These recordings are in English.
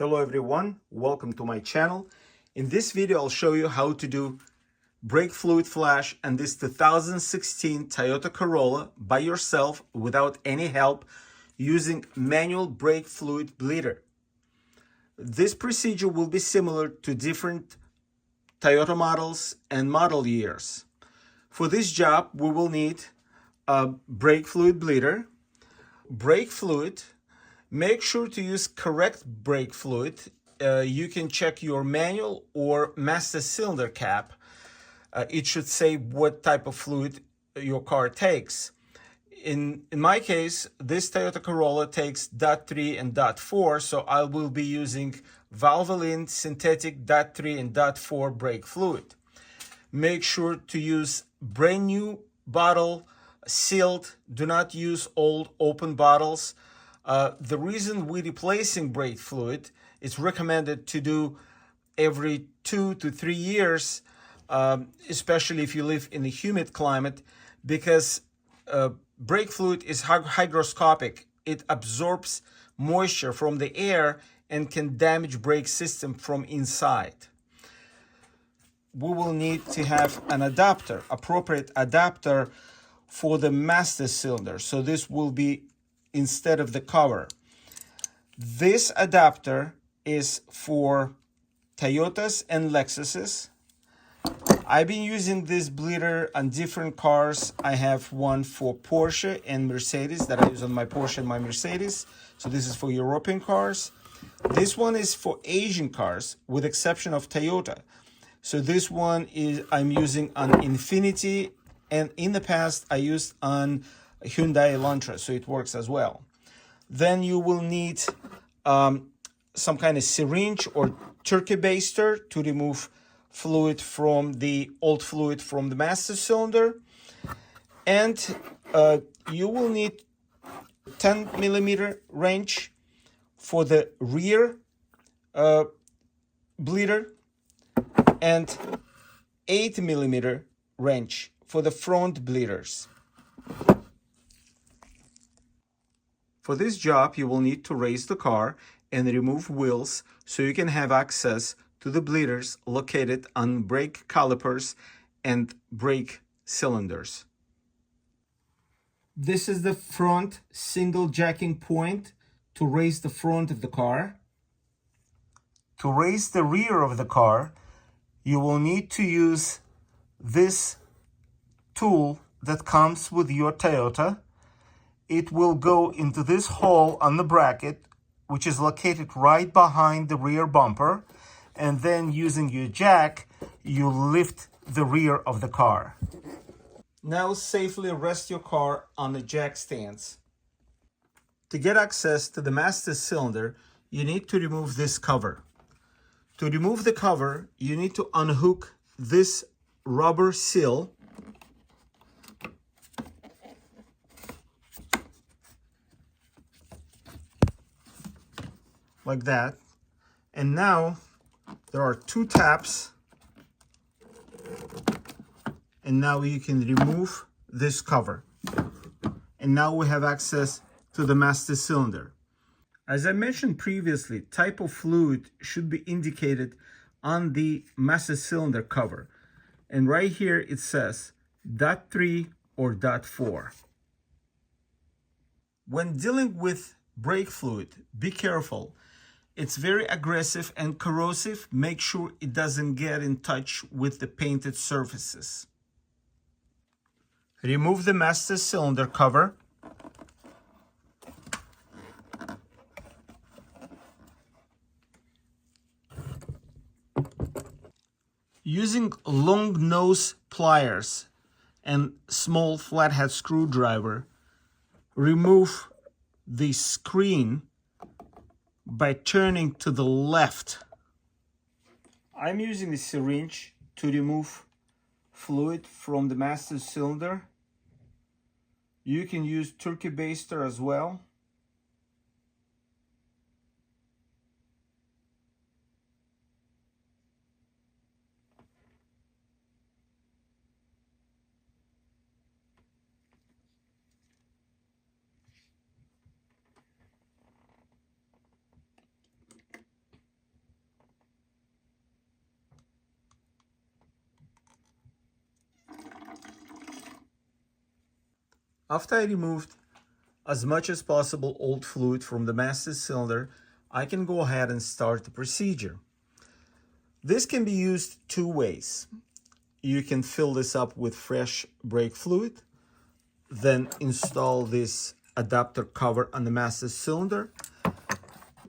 Hello everyone, welcome to my channel. In this video I'll show you how to do brake fluid flash on this 2016 Toyota Corolla by yourself without any help using manual brake fluid bleeder. This procedure will be similar to different Toyota models and model years. For this job we will need a brake fluid bleeder, brake fluid. Make sure to use correct brake fluid. You can check your manual or master cylinder cap. It should say what type of fluid your car takes. In my case, this Toyota Corolla takes .3 and .4, so I will be using Valvoline synthetic .3 and .4 brake fluid. Make sure to use brand new bottle, sealed. Do not use old open bottles. The reason we're replacing brake fluid, it's recommended to do every 2 to 3 years, especially if you live in a humid climate, because brake fluid is hygroscopic. It absorbs moisture from the air and can damage brake system from inside. We will need to have an adapter, appropriate adapter for the master cylinder. So this will be instead of the cover. This adapter is for Toyotas and Lexuses. I've been using this bleeder on different cars. I have one for Porsche and Mercedes that I use on my Porsche and my Mercedes. So this is for European cars. This one is for Asian cars with exception of Toyota. So this one is I'm using on Infiniti, and in the past I used on Hyundai Elantra, so it works as well. Then you will need some kind of syringe or turkey baster to remove fluid from the old fluid from the master cylinder. And you will need 10 millimeter wrench for the rear bleeder and 8 millimeter wrench for the front bleeders. For this job, you will need to raise the car and remove wheels so you can have access to the bleeders located on brake calipers and brake cylinders. This is the front single jacking point to raise the front of the car. To raise the rear of the car, you will need to use this tool that comes with your Toyota. It will go into this hole on the bracket, which is located right behind the rear bumper, and then using your jack, you lift the rear of the car. Now safely rest your car on the jack stands. To get access to the master cylinder, you need to remove this cover. To remove the cover, you need to unhook this rubber seal like that. And now there are 2 taps, and now you can remove this cover, and now we have access to the master cylinder. As I mentioned previously, type of fluid should be indicated on the master cylinder cover, and right here it says .3 or .4. When dealing with brake fluid, be careful. It's very aggressive and corrosive. Make sure it doesn't get in touch with the painted surfaces. Remove the master cylinder cover. Using long nose pliers and small flathead screwdriver, remove the screen by turning to the left. I'm using the syringe to remove fluid from the master cylinder. You can use turkey baster as well. After I removed as much as possible old fluid from the master cylinder, I can go ahead and start the procedure. This can be used two ways. You can fill this up with fresh brake fluid, then install this adapter cover on the master cylinder.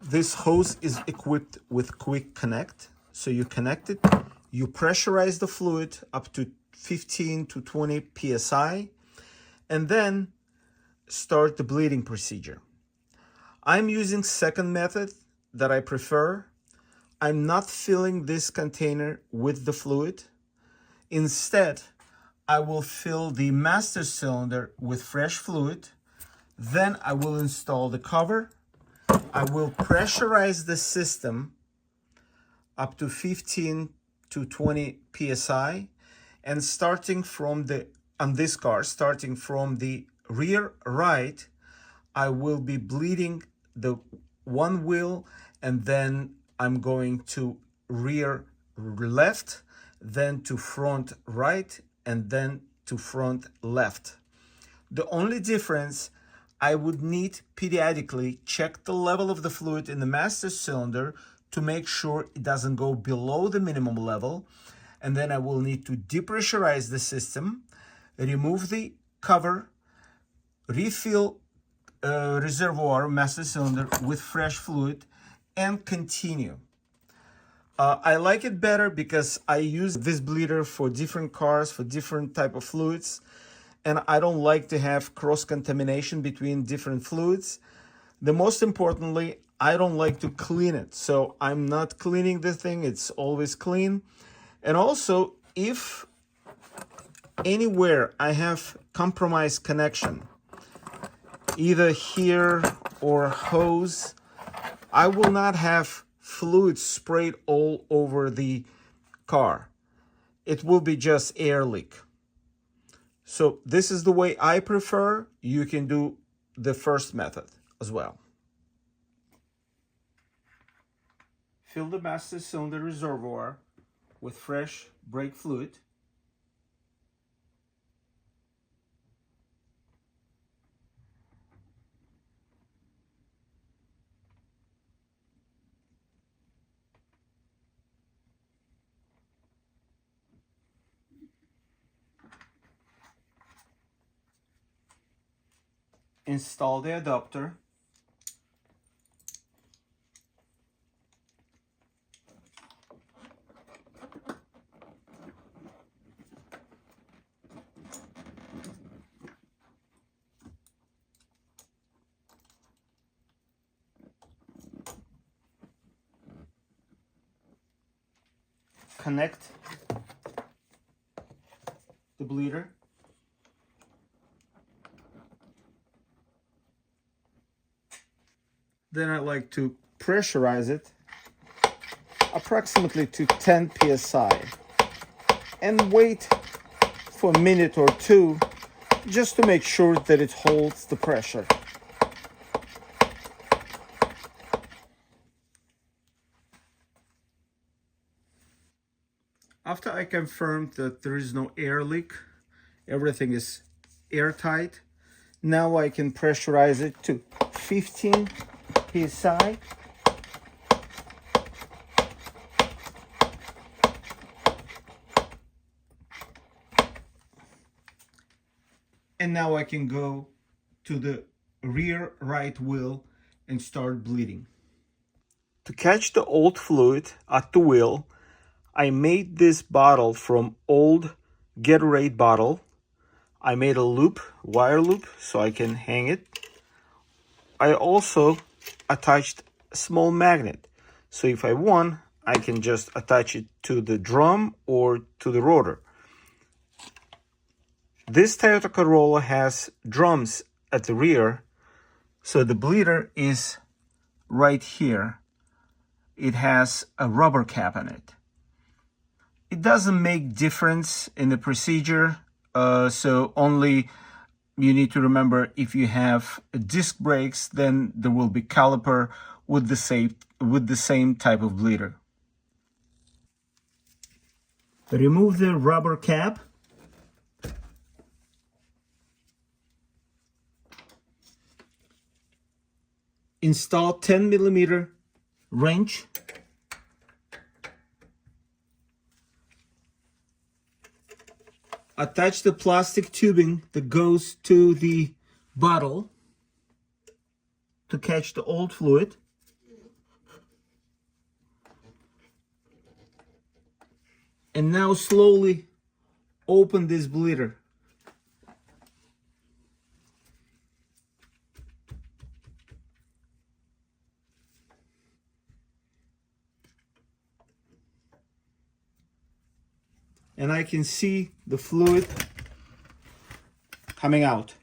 This hose is equipped with quick connect. So you connect it, you pressurize the fluid up to 15 to 20 psi, and then start the bleeding procedure. I'm using second method that I prefer. I'm not filling this container with the fluid. Instead, I will fill the master cylinder with fresh fluid. Then I will install the cover. I will pressurize the system up to 15 to 20 psi, and starting from starting from the rear right, I will be bleeding the one wheel, and then I'm going to rear left, then to front right, and then to front left. The only difference, I would need periodically check the level of the fluid in the master cylinder to make sure it doesn't go below the minimum level. And then I will need to depressurize the system, remove the cover, refill reservoir master cylinder with fresh fluid, and continue. I like it better because I use this bleeder for different cars, for different type of fluids, and I don't like to have cross-contamination between different fluids. The most importantly, I don't like to clean it, so I'm not cleaning the thing. It's always clean. And also, if anywhere I have compromised connection, either here or hose, I will not have fluid sprayed all over the car. It will be just air leak. So this is the way I prefer. You can do the first method as well. Fill the master cylinder reservoir with fresh brake fluid. Install the adapter. Connect the bleeder. Then I like to pressurize it approximately to 10 psi and wait for a minute or two just to make sure that it holds the pressure. After I confirmed that there is no air leak, everything is airtight, now I can pressurize it to 15 psi. And now I can go to the rear right wheel and start bleeding. To catch the old fluid at the wheel, I made this bottle from old Gatorade bottle. I made a loop, wire loop, so I can hang it. I also attached a small magnet. So if I want, I can just attach it to the drum or to the rotor. This Toyota Corolla has drums at the rear, so the bleeder is right here. It has a rubber cap on it. It doesn't make difference in the procedure, so only you need to remember if you have disc brakes, then there will be caliper with the same type of bleeder. Remove the rubber cap. install 10mm wrench. Attach the plastic tubing that goes to the bottle to catch the old fluid. And now slowly open this bleeder. And I can see the fluid coming out.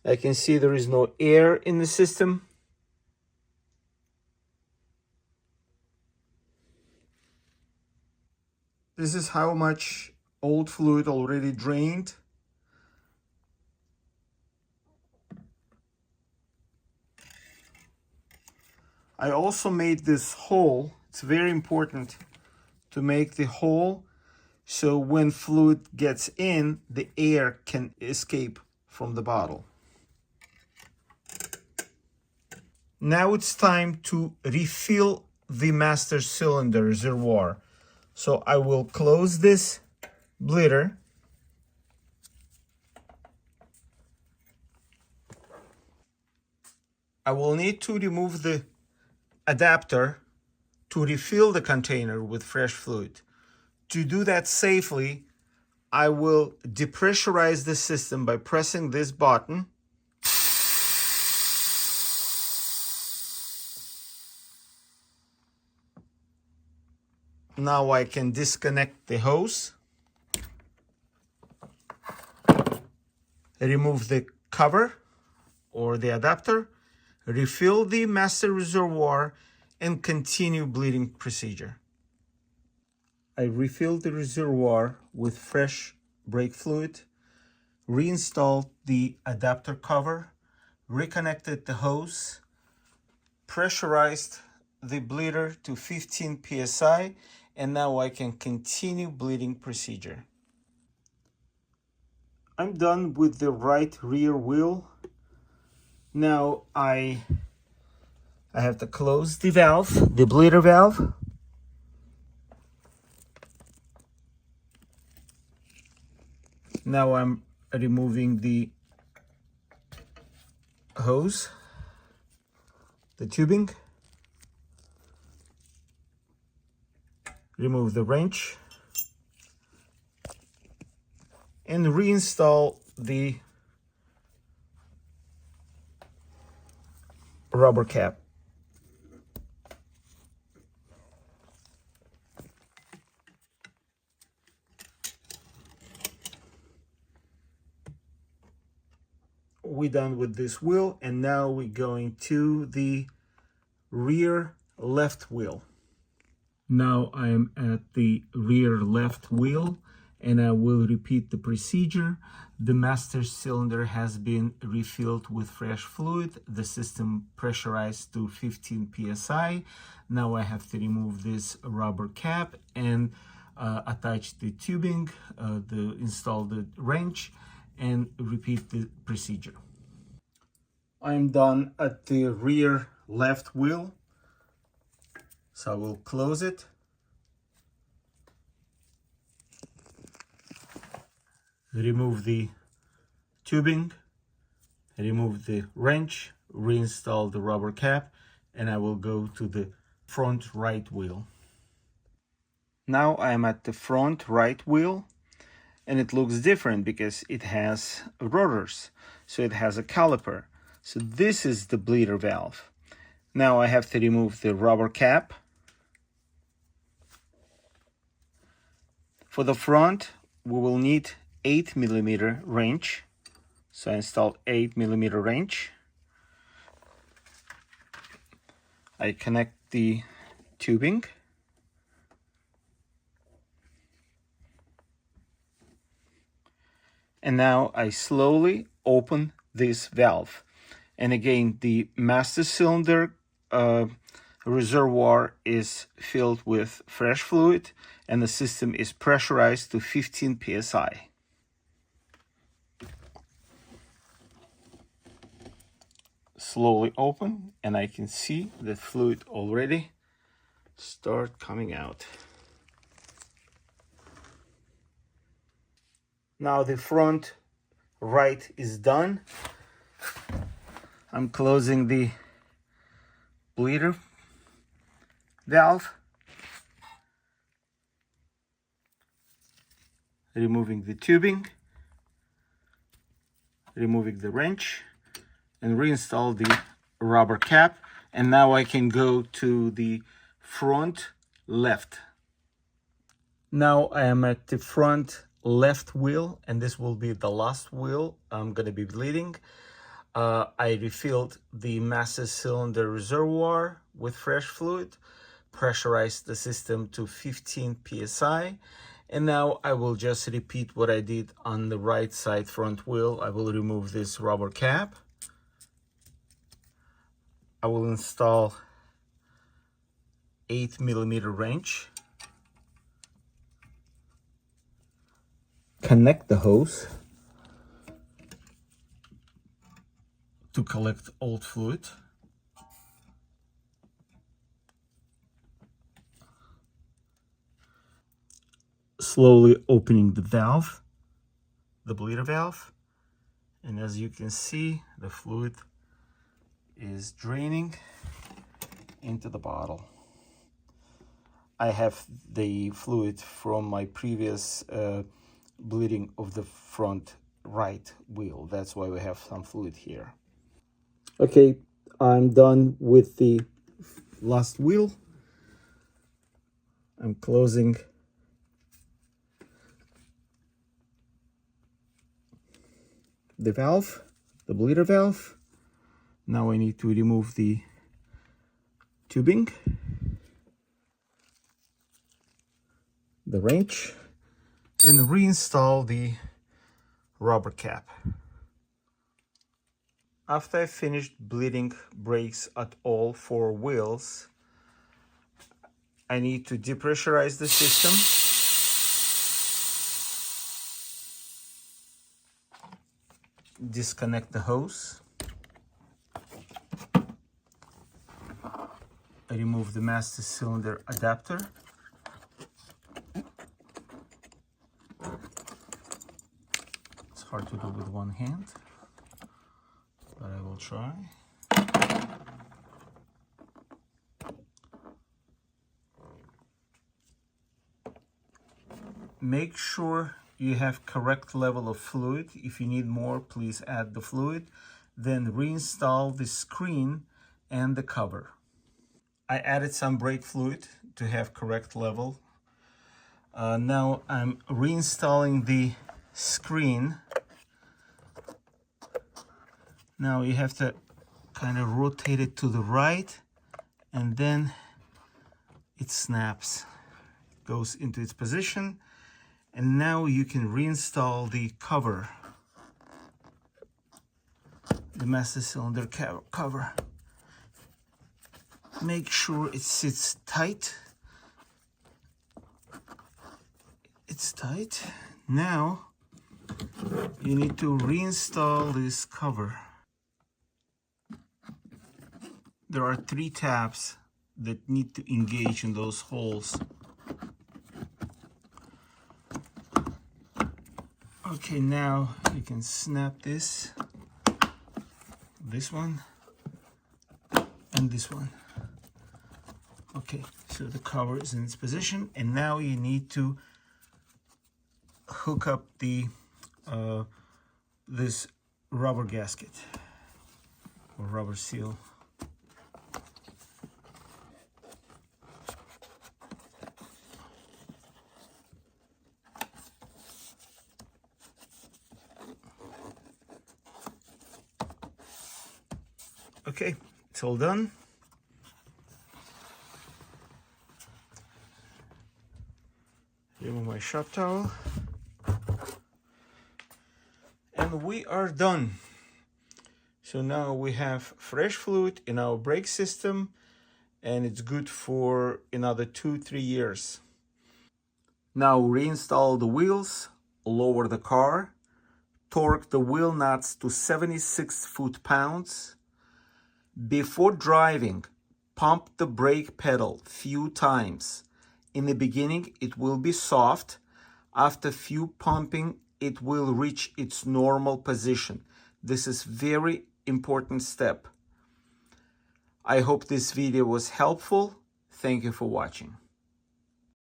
I can see there is no air in the system. This is how much old fluid already drained. I also made this hole. It's very important to make the hole so when fluid gets in, the air can escape from the bottle. Now it's time to refill the master cylinder reservoir. So I will close this bleeder. I will need to remove the adapter to refill the container with fresh fluid. To do that safely, I will depressurize the system by pressing this button. Now I can disconnect the hose, remove the cover or the adapter, refill the master reservoir, and continue bleeding procedure. I refilled the reservoir with fresh brake fluid, reinstalled the adapter cover, reconnected the hose, pressurized the bleeder to 15 psi, and now I can continue bleeding procedure. I'm done with the right rear wheel. Now I have to close the valve, the bleeder valve. Now I'm removing the hose, the tubing. Remove the wrench and reinstall the rubber cap. We're done with this wheel, and now we're going to the rear left wheel. Now I am at the rear left wheel, and I will repeat the procedure. The master cylinder has been refilled with fresh fluid, the system pressurized to 15 psi. Now I have to remove this rubber cap and attach the tubing, install the wrench, and repeat the procedure. I'm done at the rear left wheel, so I will close it. Remove the tubing, remove the wrench, reinstall the rubber cap, and I will go to the front right wheel. Now I am at the front right wheel, and it looks different because it has rotors, so it has a caliper. So this is the bleeder valve. Now I have to remove the rubber cap. For the front, we will need 8mm wrench. So I install 8mm wrench. I connect the tubing. And now I slowly open this valve. And again, the master cylinder reservoir is filled with fresh fluid, and the system is pressurized to 15 psi. Slowly open, and I can see the fluid already start coming out. Now the front right is done. I'm closing the bleeder valve, removing the tubing, removing the wrench, and reinstall the rubber cap. And now I can go to the front left. Now I am at the front left wheel, and this will be the last wheel I'm going to be bleeding. I refilled the master cylinder reservoir with fresh fluid, pressurized the system to 15 psi, and now I will just repeat what I did on the right side front wheel. I will remove this rubber cap. I will install 8mm wrench. Connect the hose to collect old fluid. Slowly opening the valve, the bleeder valve, and as you can see, the fluid is draining into the bottle. I have the fluid from my previous bleeding of the front right wheel. That's why we have some fluid here. Okay, I'm done with the last wheel. I'm closing the valve, the bleeder valve. Now I need to remove the tubing, the wrench, and reinstall the rubber cap. After I finished bleeding brakes at all 4 wheels, I need to depressurize the system. Disconnect the hose. I remove the master cylinder adapter. It's hard to do with one hand, but I will try. Make sure you have correct level of fluid. If you need more, please add the fluid. Then reinstall the screen and the cover. I added some brake fluid to have correct level. Now I'm reinstalling the screen. Now you have to kind of rotate it to the right, and then it snaps, goes into its position. And now you can reinstall the cover, the master cylinder cover. Make sure it sits tight. It's tight. Now you need to reinstall this cover. There are 3 tabs that need to engage in those holes. Okay, now you can snap this one, and this one. Okay, so the cover is in its position, and now you need to hook up the this rubber gasket or rubber seal. Okay, it's all done. Remove my shop towel. And we are done. So now we have fresh fluid in our brake system, and it's good for another 2-3 years. Now reinstall the wheels, lower the car, torque the wheel nuts to 76 foot-pounds. Before driving, pump the brake pedal few times. In the beginning, it will be soft. After few pumping, it will reach its normal position. This is very important step. I hope this video was helpful. Thank you for watching.